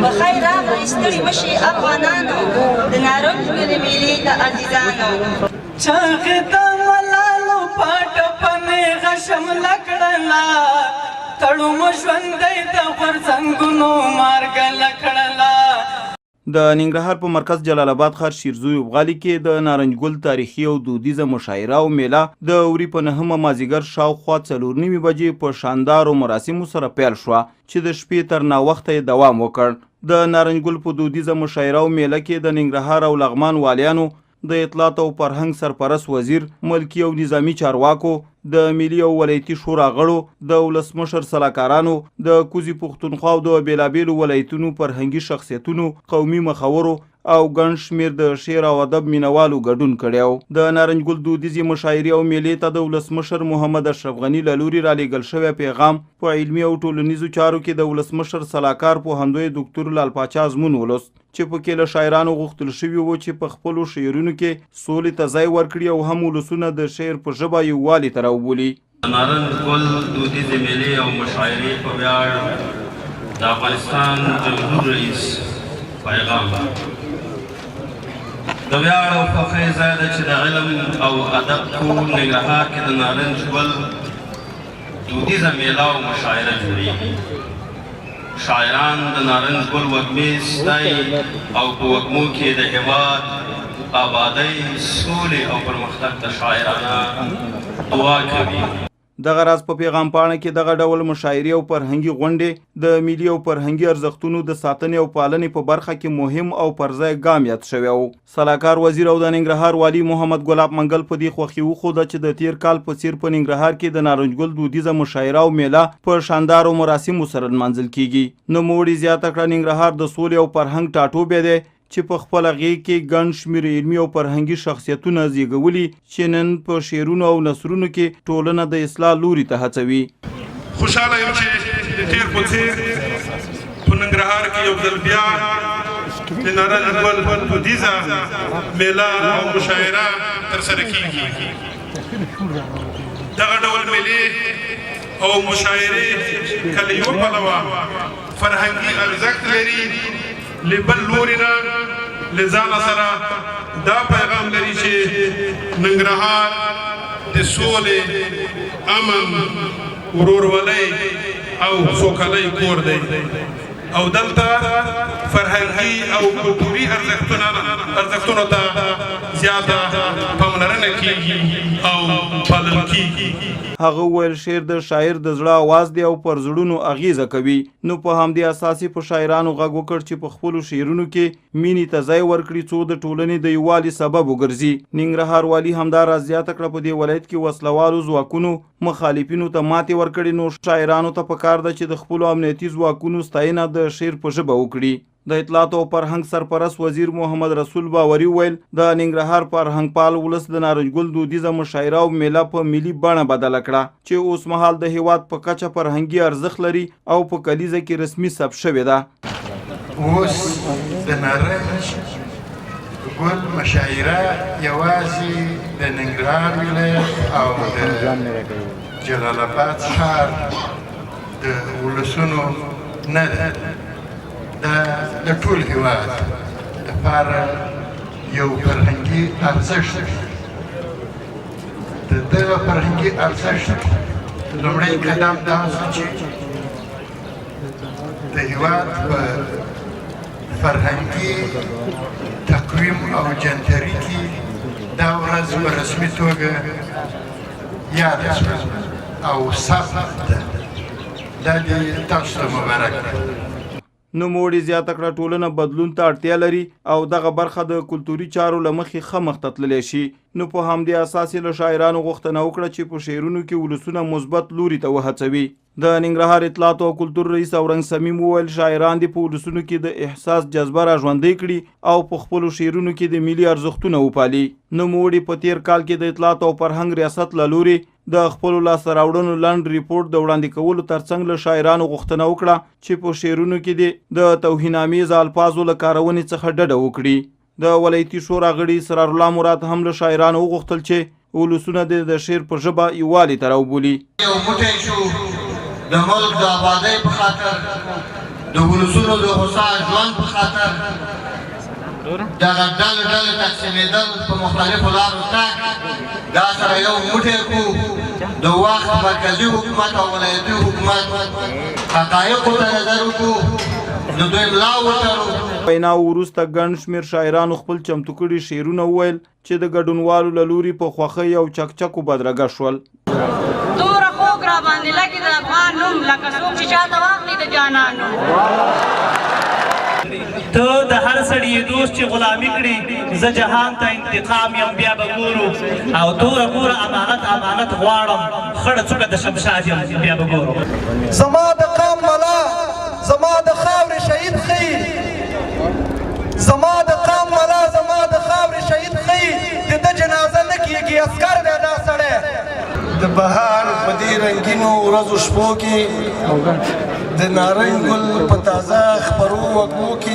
بخیر راغلی ستړي مشي افغانانو د نارنج ګلې میلې د عزیزانو چاغې د ملالو پاټه پنې غشم لکړلا تړو ژوندی د غورځنګونو مارګه لکړلا. د ننګرهار په مرکز جلال آباد ښار شیرزوی ابغالي کې د نارنج ګل تاریخي او دودیزه مشاعره او میله د اوري په 9 مازدیګر شاوخوا 4:30 بجې په شاندارو مراسمو سره پیل شوه چې د شپې تر ناوخته یې دوام وکړ. د نارنج ګل په دودیزه مشاعره او میله کې د ننګرهار او لغمان والیانو، د اطلاعات او فرهنګ سرپرست وزیر، ملکی او نظامی چارواکو، د ملي او ولایتي شورا غړو، د ولسمشر سلاکارانو، د کوزي پښتونخوا او د بیلابیلو ولایتونو فرهنګي شخصیتونو، قومي مخورو او ګڼ شمېر د شعر او ادب مینوالو ګډون کړی و. د نارنج ګل دودیزې مشاعرې او میلې ته د ولسمشر محمد اشرف غني له لوري رالیږل شوی پیغام په علمي او ټولنیزو چارو کې د ولسمشر سلاکار پوهندوی ډاکټر لال پاچا ازمون ولوست چې پکې له شاعرانو غوښتل شوي وو چې په خپلو شعرونو کې سولې ته ځای ورکړي او هم ولسونه د شعر په ژبه یووالي ته راوبولي. نارنج ګل دودیزې میلې او مشاعرې په ویاړ د افغانستان جمهور رئیس پیغام د ویاړ او فخر ځای ده چې د علم او ادب ټول ننګرهار کې د نارنج ګل دودیزه میله او مشاعره جوړیږي. شاعران د نارنج ګل وږمې ستایي او په وږمو کې د هېواد آبادۍ، سولې او پرمختګ ته شاعرانه دعا کوي. دغه راز په پیغام پاڼه کې دغه ډول مشاعرې او فرهنګي غونډې د ملي او فرهنګي ارزښتونو د ساتنې او پالنې په برخه کې مهم او پرځای ګام یاد شوی و. سلاکار وزیر او د ننګرهار والی محمد ګلاب منګل په دې خوښي وښوده چې د تیر کال په څیر په ننګرهار کې د نارنج ګل دودیزه مشاعره او میله په شاندارو مراسمو سره لمانځل کیږي. نوموړي زیاته کړه ننګرهار د سولې او فرهنګ ټاټوبی دی چې په خپله غېږ کې ګڼ شمېر علمي او فرهنګي شخصیتونه زیږولي چې نن په شعرونو او نثرونو کې ټولنه د اصلاح لوري ته هڅوي. خوشحاله یم چې د تیر په څېر په ننګرهار کې یو ځل بیا د نارنج ګل دودیزه میله او مشاعره ترسره کیږي. دغه ډول میلې او مشاعرې کله یو پلوه فرهنګي ارزښت لري، لبل لوري نه له ځانه سره دا پیغام لري چې ننګرهار د سولې، امن، ورورولۍ او سوکالۍ کور دی او دلته فرهنګي او کلتوري ارزښتونو ته زیاته پاملرنه کیږي او پالل کیږي. هغه وویل شعر د شاعر د زړه آواز دی او پر زړونو اغیزه کوي. نو په همدې اساس په شاعرانو غږ وکړ چې په خپلو شعرونو کې مینې ته ځای ورکړي څو د ټولنې د یووالي سبب وګرځي. ننګرهار والي همداراز زیاته کړه په دې ولایت کې وسلوالو ځواکونو مخالفینو ته ماتې ورکړي، نو شاعرانو ته پکار ده چې د خپلو امنیتي ځواکونو ستاینه د شعر په ژبه وکړي. د اطلاعات او فرهنګ سرپرست وزیر محمد رسول باوري وویل د ننګرهار فرهنګ پال ولس د نارنج ګل دودیزه مشاعره او میله په ملي بڼه بدله کړه چې اوس مهال د هیواد په کچه فرهنګي ارزښت لري او په کلیزه کې رسمي ثبت شوې ده. اوس د نارنج ګل مشاعره یوازې د ننګرهار ولایت او د جلال آباد ښار د ولسونو نه ده، د ټول هېواد لپاره یو فرهنګي ارزښت دی. د دغه فرهنګي ارزښت لومړی قدم دا شو چې د هېواد په فرهنګي تقویم او جنتري کې دا ورځ په رسمي توګه یاده شوه او ثبت ده. دا دې تاسو ته مبارک ده. نوموړي زیاته کړه ټولنه بدلون ته اړتیا لري او دغه برخه د کلتوري چارو له مخې ښه مخ ته تللی شي. نو په همدې اساس یې له شاعرانو غوښتنه وکړه چې په شعرونو کې ولسونه مثبت لوري ته وهڅوي. د ننګرهار اطلاعات او کلتور رئیس اورنګ صمیم وویل شاعران دې په ولسونو کې د احساس جذبه را ژوندۍ کړي او په خپلو شعرونو کې د ملي ارزښتونه وپالي. نوموړي په تیر کال کې د اطلاعات او فرهنګ ریاست له لوري د خپلو لاسته راوړنو لنډ ریپورټ د وړاندې کولو ترڅنګ له شاعرانو غوښتنه وکړه چې په شعرونو کې د توهینامیز الفاظو له کارونې څخه ډډه وکړي. د ولایتي شورا غړي سرار الله مراد هم له شاعرانو وغوښتل چې ولسونه د شعر په ژبه یووالي ته راوبولي. یو موټی شو د ملک د آبادۍ په خاطر، د ولسونو د هوسا ژوند په خاطر دغه ډلې ډلې تقسیمېدل په مختلفو لارو تګ دا سره یو موټی کړو د وخت مرکزي حکومت او ولایتي حکومت حقایقو ته نظر وکړو د دوی ملا وتړو. ویناو وروسته ګڼ شمېر شاعرانو خپل چمتو کړي شعرونه وویل چې د ګډونوالو له لوري په خوښۍ او چکچکو بدرګه شول. توره خوږ را باندې لګي د افغان نوم لکه څوک چې چاته واخلي د جانان نوم. ته د هر سړي دوست چې غلامي کړي زه جهان ته انتقام یم بیا به ګورو او توره ګوره امانت غواړم خړه څوکه د شمشاد یم بیا به ګورو. زما د قام ملا زما د خاورې شهید ښیي زما د قام ملا زما د خاورې شهید ښیي د ده جنازه نه کیږي عسکر دی دا سړی. د بهار په دې رنګینو ورځو شپو کې د نارنج ګل په تازه خپرو وږمو کې